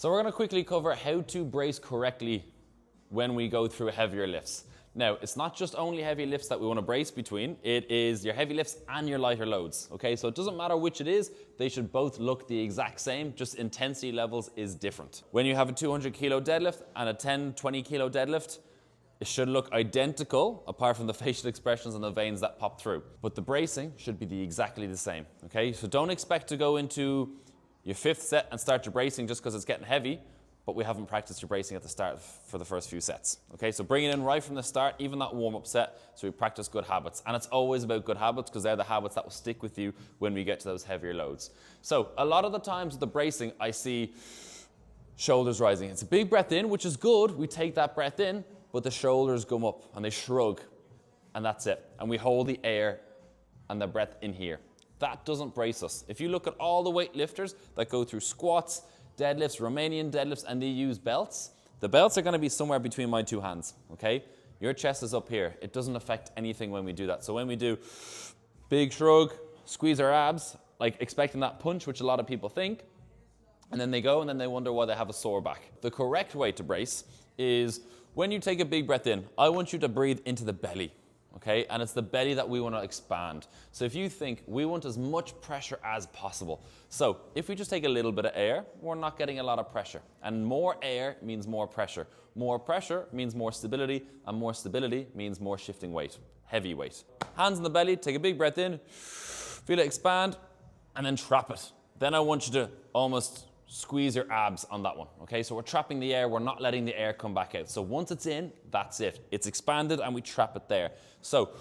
So we're gonna quickly cover how to brace correctly when we go through heavier lifts. Now, it's not just only heavy lifts that we want to brace between, it is your heavy lifts and your lighter loads, okay? So it doesn't matter which it is, they should both look the exact same, just intensity levels is different. When you have a 200 kilo deadlift and a 10, 20 kilo deadlift, it should look identical, apart from the facial expressions and the veins that pop through. But the bracing should be exactly the same, okay? So don't expect to go into your 5th set and start your bracing just because it's getting heavy, but we haven't practiced your bracing at the start for the first few sets. Okay, so bring it in right from the start, even that warm-up set, so we practice good habits. And it's always about good habits because they're the habits that will stick with you when we get to those heavier loads. So a lot of the times with the bracing, I see shoulders rising. It's a big breath in, which is good. We take that breath in, but the shoulders come up and they shrug, and that's it. And we hold the air and the breath in here. That doesn't brace us. If you look at all the weightlifters that go through squats, deadlifts, Romanian deadlifts, and they use belts, the belts are going to be somewhere between my 2 hands, okay? Your chest is up here. It doesn't affect anything when we do that. So when we do big shrug, squeeze our abs, like expecting that punch, which a lot of people think, and then they go and then they wonder why they have a sore back. The correct way to brace is when you take a big breath in, I want you to breathe into the belly. Okay, and it's the belly that we want to expand. So if you think we want as much pressure as possible. So if we just take a little bit of air, we're not getting a lot of pressure. And more air means more pressure. More pressure means more stability, and more stability means more shifting weight, heavy weight. Hands in the belly, take a big breath in, feel it expand, and then trap it. Then I want you to almost squeeze your abs on that one, okay? So we're trapping the air, we're not letting the air come back out. So once it's in, that's it. It's expanded and we trap it there. So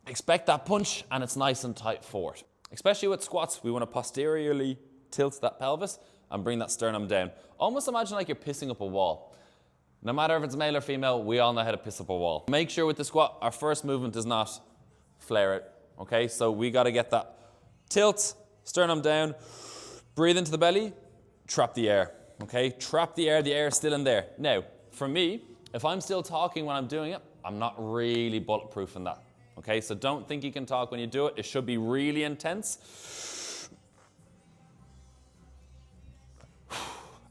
expect that punch and it's nice and tight forward. Especially with squats, we want to posteriorly tilt that pelvis and bring that sternum down. Almost imagine like you're pissing up a wall. No matter if it's male or female, we all know how to piss up a wall. Make sure with the squat, our first movement is not flare it, okay? So we got to get that tilt, sternum down, breathe into the belly, trap the air, okay? Trap the air is still in there. Now, for me, if I'm still talking when I'm doing it, I'm not really bulletproof in that, okay? So don't think you can talk when you do it. It should be really intense.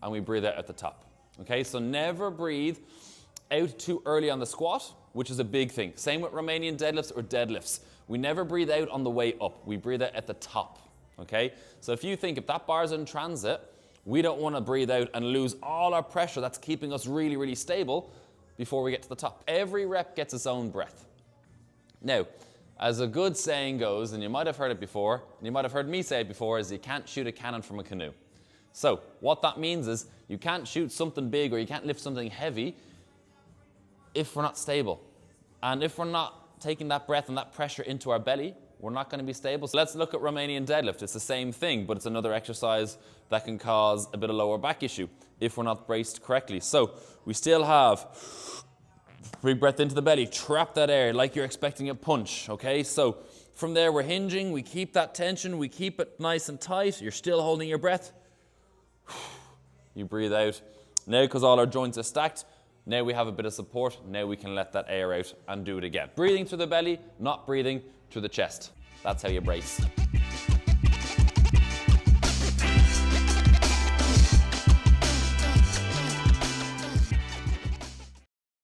And we breathe out at the top, okay? So never breathe out too early on the squat, which is a big thing. Same with Romanian deadlifts or deadlifts. We never breathe out on the way up. We breathe out at the top, okay? So if you think if that bar's in transit, we don't want to breathe out and lose all our pressure that's keeping us really, really stable before we get to the top. Every rep gets its own breath. Now, as a good saying goes, and you might have heard it before, and you might have heard me say it before, is you can't shoot a cannon from a canoe. So what that means is you can't shoot something big or you can't lift something heavy if we're not stable. And if we're not taking that breath and that pressure into our belly, we're not going to be stable. So let's look at Romanian deadlift. It's the same thing, but it's another exercise that can cause a bit of lower back issue if we're not braced correctly. So we still have big breath into the belly, trap that air like you're expecting a punch, okay? So from there we're hinging, we keep that tension, we keep it nice and tight. You're still holding your breath. You breathe out. Now, because all our joints are stacked, now we have a bit of support. Now we can let that air out and do it again. Breathing through the belly, not breathing through the chest. That's how you brace.